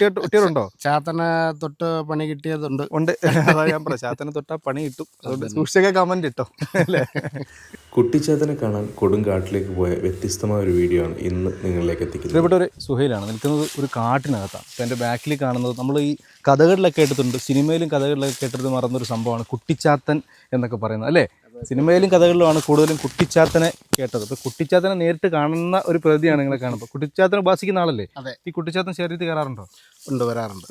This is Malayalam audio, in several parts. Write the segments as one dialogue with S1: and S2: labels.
S1: കിട്ടിയിട്ടുണ്ടോ?
S2: ചാത്തനെ തൊട്ട് പണി കിട്ടിയതുണ്ട്.
S1: ഉണ്ട്. അതാ ഞാൻ പറയാം, ചാത്തനെ തൊട്ടാ പണി കിട്ടും. അതുകൊണ്ട് സൂക്ഷിച്ചൊക്കെ കമന്റ് ഇട്ടോ അല്ലേ.
S3: കുട്ടിച്ചാത്തനെ കാണാൻ കൊടുങ്കാട്ടിലേക്ക് പോയ വ്യത്യസ്തമായ ഒരു വീഡിയോ ആണ് ഇന്ന് നിങ്ങളിലേക്ക് എത്തിക്കുന്നത്.
S1: പ്രിയപ്പെട്ട ഒരു സുഹൈലാണ് നിൽക്കുന്നത്, ഒരു കാട്ടിനകത്താണ്. അപ്പോൾ എൻ്റെ ബാക്കിൽ കാണുന്നത് നമ്മൾ ഈ കഥകളിലൊക്കെ കേട്ടിട്ടുണ്ട്, സിനിമയിലും കഥകളിലൊക്കെ കേട്ടിട്ട് മറന്നൊരു സംഭവമാണ് കുട്ടിച്ചാത്തൻ എന്നൊക്കെ പറയുന്നത് അല്ലേ. സിനിമയിലും കഥകളിലുമാണ് കൂടുതലും കുട്ടിച്ചാത്തനെ കേട്ടത്. ഇപ്പോൾ കുട്ടിച്ചാത്തനെ നേരിട്ട് കാണുന്ന ഒരു പ്രതിയാണ് നിങ്ങളെ കാണുമ്പോൾ. കുട്ടിച്ചാത്തനെ ഉപാസിക്കുന്ന ആളല്ലേ? ഈ കുട്ടിച്ചാത്തൻ ശരീരത്തിൽ കയറാറുണ്ടോ?
S2: ഉണ്ട്, വരാറുണ്ട്.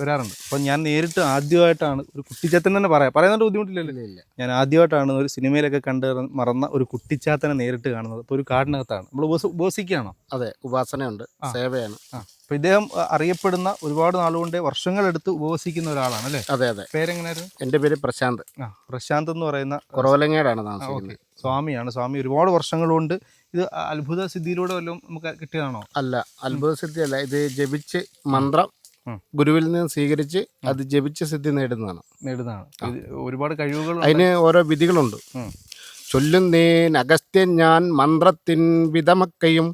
S1: അപ്പോൾ ഞാൻ നേരിട്ട് ആദ്യമായിട്ടാണ് ഒരു കുട്ടിച്ചാത്തൻ തന്നെ പറയുന്നതുകൊണ്ട് ബുദ്ധിമുട്ടില്ലല്ലോ. ഞാൻ ആദ്യമായിട്ടാണ് ഒരു സിനിമയിലൊക്കെ കണ്ട് മറന്ന ഒരു കുട്ടിച്ചാത്തനെ നേരിട്ട് കാണുന്നത്. അപ്പോൾ ഒരു കാടിനകത്താണ്. നമ്മൾ ഉപവസിക്കുകയാണോ?
S2: അതെ, ഉപാസനയുണ്ട്, സേവയാണ്.
S1: അപ്പോൾ ഇദ്ദേഹം അറിയപ്പെടുന്ന ഒരുപാട് നാളുകൊണ്ട് വർഷങ്ങളെടുത്ത് ഉപവസിക്കുന്ന ഒരാളാണ് അല്ലേ?
S2: അതെ.
S1: പേരെങ്ങനെയായിരുന്നു?
S2: എൻ്റെ പേര് പ്രശാന്ത്.
S1: പ്രശാന്ത് എന്ന് പറയുന്ന
S2: കുറവലങ്ങാടാണ് താമസിക്കുന്നത്.
S1: സ്വാമിയാണ്. സ്വാമി ഒരുപാട് വർഷങ്ങൾ കൊണ്ട് ഇത് അത്ഭുത സിദ്ധിയിലൂടെ വല്ലതും നമുക്ക് കിട്ടിയതാണോ?
S2: അല്ല, അത്ഭുത സിദ്ധി അല്ല. ഇത് ജപിച്ച് മന്ത്രം ഗുരുവിൽ നിന്ന് സ്വീകരിച്ച് അത് ജപിച്ച് സിദ്ധി നേടുന്നതാണ്.
S1: ഒരുപാട് കഴിവുകൾ,
S2: അതിന് ഓരോ വിധികളുണ്ട്. ചൊല്ലുന്നേൻ അഗസ്ത്യൻ ഞാൻ മന്ത്രത്തിൻ വിധമക്കയും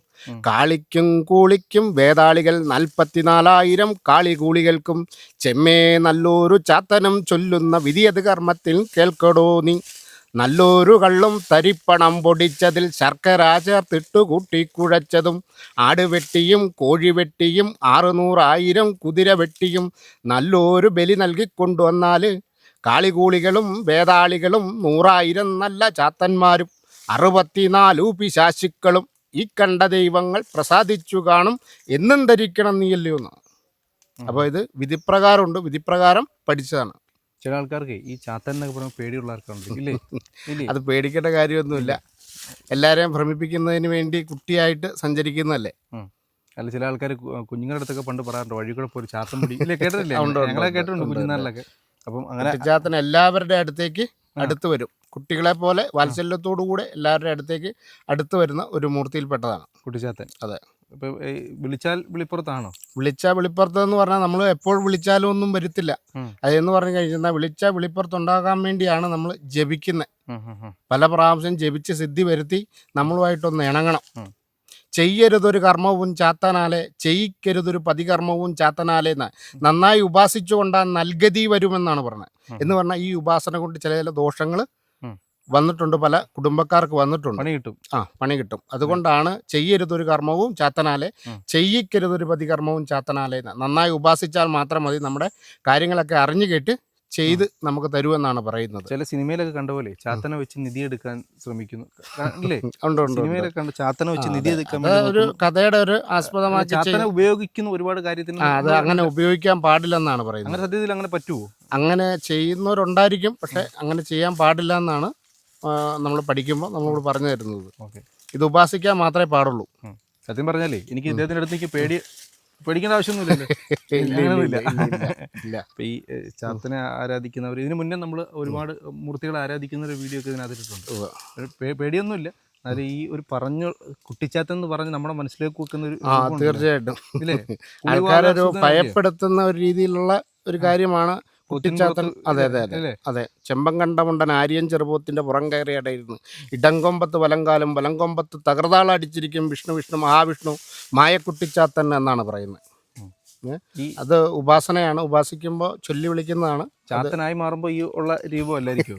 S2: കാളിക്കും കൂളിക്കും വേതാളികൾ 44,000 കാളികൂളികൾക്കും ചെമ്മേ നല്ലൊരു ചാത്തനും ചൊല്ലുന്ന വിധിയത് കർമ്മത്തിൽ കേൾക്കടോ നീ. നല്ലൊരു കള്ളും തരിപ്പണം പൊടിച്ചതിൽ ശർക്കര ചേർത്തിട്ടു കൂട്ടിക്കുഴച്ചതും ആടുവെട്ടിയും കോഴിവെട്ടിയും 600,000 കുതിര വെട്ടിയും നല്ലൊരു ബലി നൽകിക്കൊണ്ടുവന്നാൽ കാളികൂളികളും വേതാളികളും 100,000 നല്ല ചാത്തന്മാരും 64 പിശാചുക്കളും ഈ കണ്ട ദൈവങ്ങൾ പ്രസാദിച്ചു കാണും എന്നും ധരിക്കണം നീയല്ലോ എന്നാണ്. അപ്പോൾ ഇത് വിധിപ്രകാരമുണ്ട്, വിധിപ്രകാരം പഠിച്ചതാണ്.
S1: ചില ആൾക്കാർക്ക് ഈ ചാത്തൻ എന്നൊക്കെ പറയുമ്പോൾ പേടിയുള്ള ആൾക്കാരുണ്ട്.
S2: അത് പേടിക്കേണ്ട കാര്യമൊന്നുമില്ല. എല്ലാവരെയും ഭ്രമിപ്പിക്കുന്നതിന് വേണ്ടി കുട്ടിയായിട്ട് സഞ്ചരിക്കുന്നതല്ലേ.
S1: അല്ല, ചില ആൾക്കാർ കുഞ്ഞുങ്ങളുടെ അടുത്തൊക്കെ പണ്ട് പറയാറുണ്ട് വഴി കൂടെ പോയി ചാത്തൻ പിടി ഇല്ലേ, കേട്ടിട്ടില്ലേ? ഞങ്ങളെ കേട്ടിട്ടുണ്ട് കുഞ്ഞുനാളിലൊക്കെ. അപ്പം അങ്ങനെ
S2: കുട്ടിച്ചാത്തൻ എല്ലാവരുടെ അടുത്തേക്ക് അടുത്ത് വരും. കുട്ടികളെ പോലെ വാത്സല്യത്തോടു കൂടെ എല്ലാവരുടെ അടുത്തേക്ക് അടുത്ത് വരുന്ന ഒരു മൂർത്തിയിൽപ്പെട്ടതാണ്
S1: കുട്ടിച്ചാത്തൻ.
S2: അതെ.
S1: ഇപ്പം വിളിച്ചാൽ വിളിപ്പുറത്താണോ?
S2: വിളിച്ചാൽ വിളിപ്പുറത്ത് എന്ന് പറഞ്ഞാൽ നമ്മൾ എപ്പോൾ വിളിച്ചാലും ഒന്നും വരുത്തില്ല. അതെന്ന് പറഞ്ഞു കഴിഞ്ഞാൽ വിളിച്ചാൽ വിളിപ്പുറത്തുണ്ടാകാൻ വേണ്ടിയാണ് നമ്മൾ ജപിക്കുന്നത്. പല പ്രാവശ്യം ജപിച്ച് സിദ്ധി വരുത്തി നമ്മളുമായിട്ടൊന്ന് ഇണങ്ങണം. ചെയ്യരുതൊരു കർമ്മവും ചാത്തനാലെ ചെയ്യിക്കരുതൊരു പതികർമ്മവും ചാത്തനാലെ നന്നായി ഉപാസിച്ചുകൊണ്ടാൽ നൽഗതി വരുമെന്നാണ് പറഞ്ഞത്. എന്ന് പറഞ്ഞാൽ ഈ ഉപാസന കൊണ്ട് ചില ദോഷങ്ങൾ വന്നിട്ടുണ്ട്, പല കുടുംബക്കാർക്ക് വന്നിട്ടുണ്ട്. പണി കിട്ടും. അതുകൊണ്ടാണ് ചെയ്യരുതൊരു കർമ്മവും ചാത്തനാലെ ചെയ്യിക്കരുതൊരു പതികർമ്മവും ചാത്തനാലെ. നന്നായി ഉപാസിച്ചാൽ മാത്രം മതി, നമ്മുടെ കാര്യങ്ങളൊക്കെ അറിഞ്ഞു കേട്ട് ചെയ്ത് നമുക്ക് തരുമെന്നാണ് പറയുന്നത്.
S1: ചില സിനിമയിലൊക്കെ കണ്ട പോലെ ചാത്തനെ വെച്ച് നിധി എടുക്കാൻ ശ്രമിക്കുന്നു അല്ലേ? സിനിമയിലൊക്കെ കണ്ട് ചാത്തനെ വെച്ച് നിധി എടുക്കാൻ
S2: ഒരു കഥയുടെ ഒരു ആസ്പദമാക്കി
S1: ചാത്തനെ ഉപയോഗിക്കുന്ന ഒരുപാട് കാര്യത്തിന്
S2: അത് അങ്ങനെ ഉപയോഗിക്കാൻ പാടില്ലെന്നാണ് പറയുന്നത്.
S1: അങ്ങനെ സത്യത്തിൽ അങ്ങനെ പറ്റുമോ?
S2: അങ്ങനെ ചെയ്യുന്നവരുണ്ടായിരിക്കും, പക്ഷെ അങ്ങനെ ചെയ്യാൻ പാടില്ല എന്നാണ് നമ്മൾ പഠിക്കുമ്പോൾ നമ്മളോട് പറഞ്ഞു തരുന്നത്. ഇത് ഉപാസിക്കാൻ മാത്രമേ പാടുള്ളൂ.
S1: സത്യം പറഞ്ഞാലേ എനിക്ക് ഇദ്ദേഹത്തിൻ്റെ അടുത്തേക്ക് പേടിക്കേണ്ട ആവശ്യമൊന്നുമില്ലല്ലോ. ഇപ്പം ഈ ചാത്തനെ ആരാധിക്കുന്നവർ, ഇതിനു മുന്നേ നമ്മൾ ഒരുപാട് മൂർത്തികളെ ആരാധിക്കുന്ന ഒരു വീഡിയോ ഒക്കെ ഇതിനകത്തിട്ടുണ്ട്. പേടിയൊന്നുമില്ല. എന്നാലും ഈ ഒരു പറഞ്ഞു കുട്ടിച്ചാത്തൻ എന്ന് പറഞ്ഞ് നമ്മുടെ മനസ്സിലേക്ക് വെക്കുന്ന ഒരു
S2: തീർച്ചയായിട്ടും ഇല്ലേ, ആൾക്കാരൊരു ഭയപ്പെടുത്തുന്ന ഒരു രീതിയിലുള്ള ഒരു കാര്യമാണ് കുട്ടിച്ചാത്തൻ. അതെ. ചെമ്പങ്കണ്ടമുണ്ടൻ ആര്യൻ ചെറുപ്പത്തിന്റെ പുറം കയറിയടയിരുന്നു ഇടംകൊമ്പത്ത് വലങ്കാലം വലംകൊമ്പത്ത് തകർതാളടിച്ചിരിക്കും വിഷ്ണു വിഷ്ണു മഹാവിഷ്ണു മായക്കുട്ടിച്ചാത്തൻ എന്നാണ് പറയുന്നത്. അത് ഉപാസനയാണ്. ഉപാസിക്കുമ്പോൾ ചൊല്ലി വിളിക്കുന്നതാണ്.
S1: ചാത്തനായി മാറുമ്പോൾ ഈ ഉള്ള രൂപമല്ലായിരിക്കും.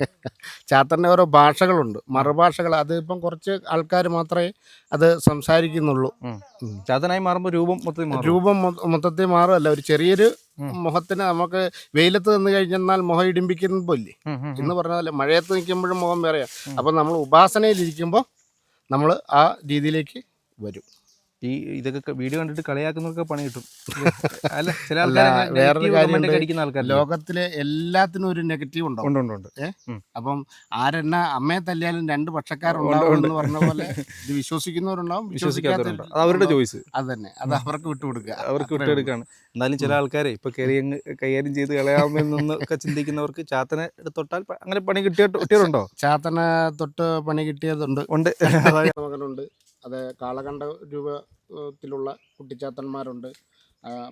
S2: ചാത്തൻ്റെ ഓരോ ഭാഷകളുണ്ട്, മറുഭാഷകൾ. അത് ഇപ്പം കുറച്ച് ആൾക്കാർ മാത്രമേ അത് സംസാരിക്കുന്നുള്ളൂ.
S1: ചാത്തനായി മാറുമ്പോൾ
S2: രൂപം മൊത്തത്തിൽ മാറുമല്ല, ഒരു ചെറിയൊരു മുഖത്തിന് നമുക്ക് വെയിലത്ത് നിന്ന് കഴിഞ്ഞാൽ മുഖം ഇടിപ്പിക്കുമ്പോൾ ഇല്ലേ എന്ന് പറഞ്ഞാൽ മഴയത്ത് നിൽക്കുമ്പോഴും മുഖം വേറെയാണ്. അപ്പം നമ്മൾ ഉപാസനയിലിരിക്കുമ്പോൾ നമ്മൾ ആ രീതിയിലേക്ക് വരും.
S1: ഈ ഇതൊക്കെ വീഡിയോ കണ്ടിട്ട് കളിയാക്കുന്നവർക്ക് പണി കിട്ടും. അല്ല, ചില
S2: വേറൊരു കാര്യം, ലോകത്തിലെ എല്ലാത്തിനും ഒരു നെഗറ്റീവ് ഉണ്ടാവും. അപ്പം ആരെന്നെ അമ്മയെ തല്ലിയാലും 2 പക്ഷക്കാരുണ്ടാവും എന്ന് പറഞ്ഞ പോലെ ഇത് വിശ്വസിക്കുന്നവരുണ്ടാവും, വിശ്വസിക്കാത്തവരുണ്ട്.
S1: അവരുടെ ചോയ്സ്.
S2: അത് തന്നെ, അത് അവർക്ക് വിട്ടുകൊടുക്കുക.
S1: അവർക്ക് വിട്ടുകൊടുക്കുകയാണ്. എന്നാലും ചില ആൾക്കാരെ ഇപ്പൊ കൈകാര്യം ചെയ്ത് കളയാമെന്നൊക്കെ ചിന്തിക്കുന്നവർക്ക് ചാത്തനെ തൊട്ടാൽ അങ്ങനെ പണി കിട്ടിയിട്ടുണ്ടോ?
S2: ചാത്തനെ തൊട്ട് പണി കിട്ടിയതുണ്ട്. മകനുണ്ട്. അത് കാളകണ്ഠ രൂപത്തിലുള്ള കുട്ടിച്ചാത്തന്മാരുണ്ട്.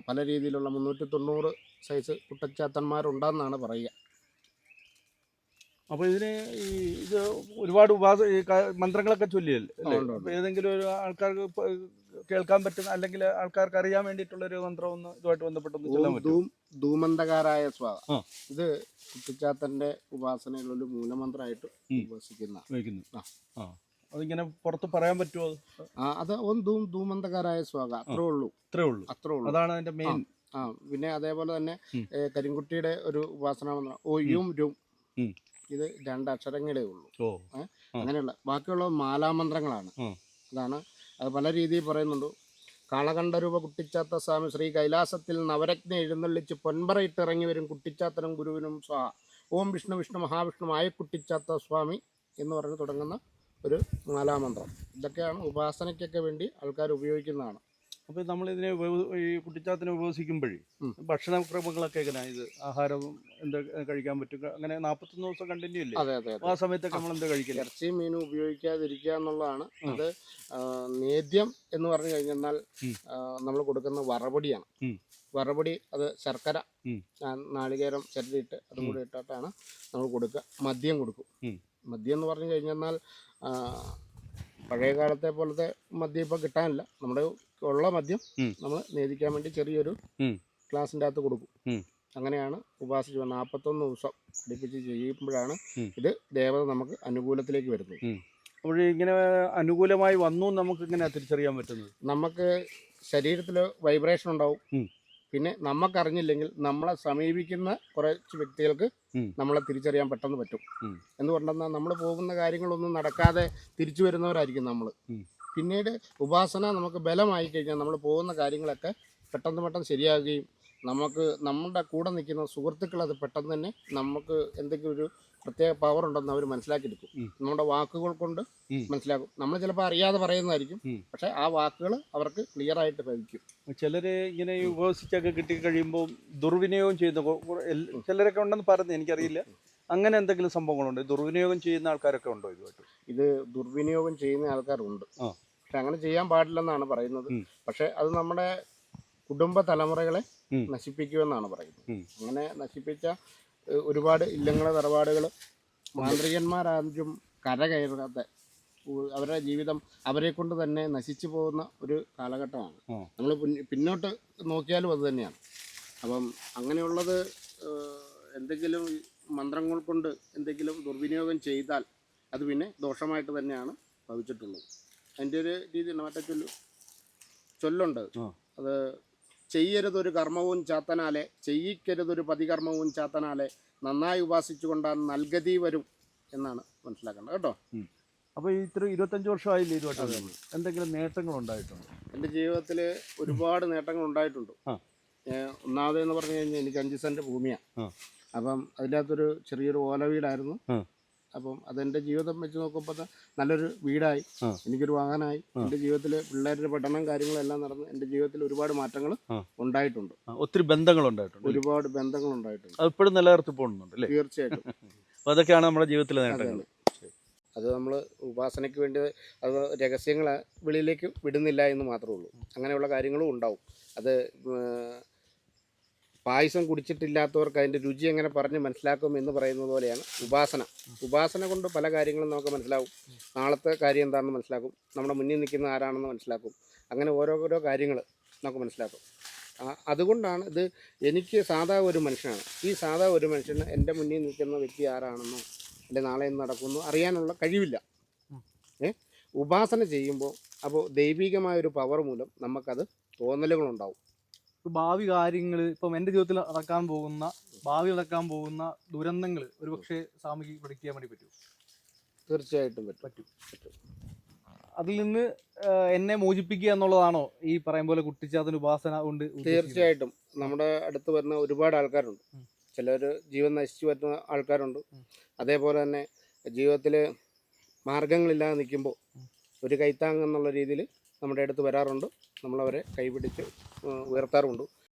S2: പല രീതിയിലുള്ള 390 സൈസ് കുട്ടിച്ചാത്തന്മാരുണ്ടെന്നാണ് പറയുക.
S4: അപ്പോൾ ഇതിന് ഇത് ഒരുപാട് മന്ത്രങ്ങളൊക്കെ ചൊല്ലിയല്ലേ അല്ലേ? അപ്പോൾ ഏതെങ്കിലും ഒരു ആൾക്കാർക്ക് കേൾക്കാൻ പറ്റുന്ന അല്ലെങ്കിൽ ആൾക്കാർക്ക് അറിയാൻ വേണ്ടിയിട്ടുള്ള ഒരു മന്ത്രം ഒന്ന് ഇതുമായിട്ട് ബന്ധപ്പെട്ടൊന്ന് ചൊല്ലാൻ പറ്റും.
S2: ധൂമന്തകാരായ സ്വാഗ. ഇത് കുട്ടിച്ചാത്തന്റെ ഉപാസനയിലൊരു മൂലമന്ത്രമായിട്ട് ഉപസിക്കുന്ന.
S4: അതിങ്ങനെ പുറത്ത് പറയാൻ പറ്റുമോ?
S2: അത് ധൂമന്തകാരായ സ്വാഗ. അത്രേ ഉള്ളൂ. അതാണ് അതിന്റെ മെയിൻ. പിന്നെ അതേപോലെ തന്നെ കരിങ്കുട്ടിയുടെ ഒരു ഉപാസന മന്ത്രം ഓയും രും. ഇത് 2 അക്ഷരങ്ങളേ ഉള്ളൂ. അങ്ങനെയുള്ള ബാക്കിയുള്ള മാലാമന്ത്രങ്ങളാണ്. അതാണ് അത് പല രീതിയിൽ പറയുന്നുണ്ട്. കാളകണ്ഠരൂപ കുട്ടിച്ചാത്ത സ്വാമി ശ്രീ കൈലാസത്തിൽ നവരത്ന എഴുന്നള്ളിച്ച് പൊൻപറയിട്ട് ഇറങ്ങി വരും കുട്ടിച്ചാത്തനും ഗുരുവിനും സ്വാഹ. ഓം വിഷ്ണു വിഷ്ണു മഹാവിഷ്ണുമായ കുട്ടിച്ചാത്ത സ്വാമി എന്ന് പറഞ്ഞ് തുടങ്ങുന്ന ഒരു മാലാമന്ത്രം. ഇതൊക്കെയാണ് ഉപാസനയ്ക്കൊക്കെ വേണ്ടി ആൾക്കാർ ഉപയോഗിക്കുന്നതാണ്.
S4: അപ്പോൾ നമ്മളിതിനെ ഈ കുട്ടിച്ചാത്തിനെ ഉപവസിക്കുമ്പോഴേ ഭക്ഷണക്രമങ്ങളൊക്കെ എങ്ങനെയാണ്? ഇത് ആഹാരവും എന്താ കഴിക്കാൻ പറ്റും? അങ്ങനെ 41 ദിവസം കണ്ടിന്യൂ ഇല്ലേ?
S2: അതെ.
S4: ആ സമയത്തൊക്കെ നമ്മൾ എന്താ കഴിക്കില്ല?
S2: ഇറച്ചിയും മീനും ഉപയോഗിക്കാതിരിക്കുക എന്നുള്ളതാണ്. അത് നേദ്യം എന്ന് പറഞ്ഞു കഴിഞ്ഞാൽ നമ്മൾ കൊടുക്കുന്ന വറപൊടിയാണ്. വറപൊടി അത് ശർക്കര നാളികേരം ചിരണ്ടിയിട്ട് അതും കൂടി ഇട്ടിട്ടാണ് നമ്മൾ കൊടുക്കുക. മദ്യം കൊടുക്കും. മദ്യം എന്ന് പറഞ്ഞു കഴിഞ്ഞാൽ പഴയ കാലത്തെ പോലത്തെ മദ്യം ഇപ്പോൾ കിട്ടാനില്ല. നമ്മുടെ ഉള്ള മദ്യം നമ്മൾ നേദിക്കാൻ വേണ്ടി ചെറിയൊരു ഗ്ലാസിൻ്റെ അകത്ത് കൊടുക്കും. അങ്ങനെയാണ് ഉപാസിച്ച് 41 ദിവസം അടുപ്പിച്ച് ചെയ്യുമ്പോഴാണ് ഇത് ദേവത നമുക്ക് അനുകൂലത്തിലേക്ക് വരുന്നത്.
S4: അപ്പോൾ ഇങ്ങനെ അനുകൂലമായി വന്നു നമുക്ക് ഇങ്ങനെ തിരിച്ചറിയാൻ പറ്റുന്നത്? നമുക്ക്
S2: ശരീരത്തിൽ വൈബ്രേഷൻ ഉണ്ടാവും. പിന്നെ നമുക്കറിഞ്ഞില്ലെങ്കിൽ നമ്മളെ സമീപിക്കുന്ന കുറച്ച് വ്യക്തികൾക്ക് നമ്മളെ തിരിച്ചറിയാൻ പെട്ടെന്ന് പറ്റും. എന്തുകൊണ്ടെന്നാൽ നമ്മൾ പോകുന്ന കാര്യങ്ങളൊന്നും നടക്കാതെ തിരിച്ചു വരുന്നവരായിരിക്കും നമ്മൾ. പിന്നീട് ഉപാസന നമുക്ക് ബലമായി കഴിഞ്ഞാൽ നമ്മൾ പോകുന്ന കാര്യങ്ങളൊക്കെ പെട്ടെന്ന് ശരിയാകുകയും നമുക്ക് നമ്മുടെ കൂടെ നിൽക്കുന്ന സുഹൃത്തുക്കൾ അത് പെട്ടെന്ന് തന്നെ നമുക്ക് എന്തെങ്കിലും ഒരു പ്രത്യേക പവർ ഉണ്ടെന്ന് അവർ മനസ്സിലാക്കിയെടുക്കും. നമ്മുടെ വാക്കുകൾ കൊണ്ട് മനസ്സിലാക്കും. നമ്മൾ ചിലപ്പോൾ അറിയാതെ പറയുന്നതായിരിക്കും, പക്ഷെ ആ വാക്കുകൾ അവർക്ക് ക്ലിയർ ആയിട്ട് ഭവിക്കും.
S4: ചിലർ ഇങ്ങനെ ഉപവസിച്ചൊക്കെ കിട്ടിക്കഴിയുമ്പോൾ ദുർവിനിയോഗം ചെയ്യുന്ന ചിലരൊക്കെ ഉണ്ടെന്ന് പറഞ്ഞു, എനിക്കറിയില്ല. അങ്ങനെ എന്തെങ്കിലും സംഭവങ്ങളുണ്ട്? ദുർവിനിയോഗം ചെയ്യുന്ന ആൾക്കാരൊക്കെ ഉണ്ടോ ഇതുമായിട്ട്?
S2: ഇത് ദുർവിനിയോഗം ചെയ്യുന്ന ആൾക്കാരുണ്ട്. പക്ഷെ അങ്ങനെ ചെയ്യാൻ പാടില്ലെന്നാണ് പറയുന്നത്. പക്ഷെ അത് നമ്മുടെ കുടുംബ തലമുറകളെ നശിപ്പിക്കുമെന്നാണ് പറയുന്നത്. അങ്ങനെ നശിപ്പിച്ച ഒരുപാട് ഇല്ലങ്ങൾ തറവാടുകൾ മാന്ത്രികന്മാരാദ്യം കരകയറാതെ അവരുടെ ജീവിതം അവരെ കൊണ്ട് തന്നെ നശിച്ചു പോകുന്ന ഒരു കാലഘട്ടമാണ്. നമ്മൾ പിന്നോട്ട് നോക്കിയാലും അത് തന്നെയാണ്. അപ്പം അങ്ങനെയുള്ളത് എന്തെങ്കിലും മന്ത്രങ്ങൾ കൊണ്ട് എന്തെങ്കിലും ദുർവിനിയോഗം ചെയ്താൽ അത് പിന്നെ ദോഷമായിട്ട് തന്നെയാണ് ഭവിച്ചിട്ടുള്ളത്. അതിൻ്റെ ഒരു രീതിയുണ്ട്. മറ്റേ ചൊല്ലുണ്ട്. അത് ചെയ്യരുതൊരു കർമ്മവും ചാത്തനാലെ ചെയ്യിക്കരുതൊരു പതികർമ്മവും ചാത്തനാലെ നന്നായി ഉപാസിച്ചു കൊണ്ടാൽ നൽകതി വരും എന്നാണ് മനസ്സിലാക്കേണ്ടത് കേട്ടോ.
S4: അപ്പോൾ ഇത്ര 25 വർഷമായില്ലേ ഇതുമായിട്ട്? എന്തെങ്കിലും നേട്ടങ്ങൾ ഉണ്ടായിട്ടുണ്ടോ?
S2: എൻ്റെ ജീവിതത്തിൽ ഒരുപാട് നേട്ടങ്ങൾ ഉണ്ടായിട്ടുണ്ട്. ഒന്നാമതെന്ന് പറഞ്ഞു കഴിഞ്ഞാൽ എനിക്ക് 5 സെൻറ്റ് ഭൂമിയാണ്. അപ്പം അതിനകത്തൊരു ചെറിയൊരു ഓല വീടായിരുന്നു. അപ്പം അതെൻ്റെ ജീവിതം വെച്ച് നോക്കുമ്പോൾ നല്ലൊരു വീടായി, എനിക്കൊരു വാഹനമായി. എൻ്റെ ജീവിതത്തിൽ പിള്ളേരുടെ പഠനം കാര്യങ്ങളെല്ലാം നടന്ന് എൻ്റെ ജീവിതത്തിൽ ഒരുപാട് മാറ്റങ്ങൾ ഉണ്ടായിട്ടുണ്ട്.
S4: ഒത്തിരി ബന്ധങ്ങൾ ഉണ്ടായിട്ടുണ്ട്.
S2: ഒരുപാട് ബന്ധങ്ങൾ ഉണ്ടായിട്ടുണ്ട്.
S4: അത് ഇപ്പോഴും നിലനിർത്തി പോകുന്നുണ്ട് അല്ലേ?
S2: തീർച്ചയായിട്ടും.
S4: അപ്പോൾ അതൊക്കെയാണ് നമ്മുടെ ജീവിതത്തിലെ നേട്ടങ്ങൾ.
S2: അത് നമ്മൾ ഉപാസനയ്ക്ക് വേണ്ടി അത് രഹസ്യങ്ങൾ വെളിയിലേക്ക് വിടുന്നില്ല എന്ന് മാത്രമേ ഉള്ളൂ. അങ്ങനെയുള്ള കാര്യങ്ങളും ഉണ്ടാവും. അത് പായസം കുടിച്ചിട്ടില്ലാത്തവർക്ക് അതിൻ്റെ രുചി എങ്ങനെ പറഞ്ഞ് മനസ്സിലാക്കും എന്ന് പറയുന്നത് പോലെയാണ് ഉപാസന കൊണ്ട് പല കാര്യങ്ങളും നമുക്ക് മനസ്സിലാവും. നാളത്തെ കാര്യം എന്താണെന്ന് മനസ്സിലാക്കും. നമ്മുടെ മുന്നിൽ നിൽക്കുന്ന ആരാണെന്ന് മനസ്സിലാക്കും. അങ്ങനെ ഓരോരോ കാര്യങ്ങൾ നമുക്ക് മനസ്സിലാക്കും. അതുകൊണ്ടാണ് ഇത് എനിക്ക് സാധാ ഒരു മനുഷ്യനാണ്. ഈ സാധാ ഒരു മനുഷ്യന് എൻ്റെ മുന്നിൽ നിൽക്കുന്ന വ്യക്തി ആരാണെന്നോ അല്ലെ നാളെ എന്ന് നടക്കുമെന്നോ അറിയാനുള്ള കഴിവില്ല. ഉപാസന ചെയ്യുമ്പോൾ അപ്പോൾ ദൈവികമായൊരു പവർ മൂലം നമുക്കത് തോന്നലുകളുണ്ടാവും.
S5: ഭാവി കാര്യങ്ങൾ ഇപ്പം എൻ്റെ ജീവിതത്തിൽ ഭാവി നടക്കാൻ പോകുന്ന ദുരന്തങ്ങൾ ഒരുപക്ഷെ സ്വാമിക്ക് പ്രൊഡിക്റ്റ് ചെയ്യാൻ വേണ്ടി പറ്റും?
S2: തീർച്ചയായിട്ടും പറ്റും.
S5: അതിൽ നിന്ന് എന്നെ മോചിപ്പിക്കുക എന്നുള്ളതാണോ ഈ പറയും പോലെ കുട്ടിച്ചാത്തൻ ഉപാസന കൊണ്ട്?
S2: തീർച്ചയായിട്ടും. നമ്മുടെ അടുത്ത് വരുന്ന ഒരുപാട് ആൾക്കാരുണ്ട്. ചിലർ ജീവൻ നശിച്ചു വരുന്ന ആൾക്കാരുണ്ട്. അതേപോലെ തന്നെ ജീവിതത്തിൽ മാർഗങ്ങളില്ലാതെ നിൽക്കുമ്പോൾ ഒരു കൈത്താങ് എന്നുള്ള രീതിയിൽ നമ്മുടെ അടുത്ത് വരാറുണ്ട്. നമ്മളവരെ കൈപിടിച്ച് ഉയർത്താറുണ്ട്.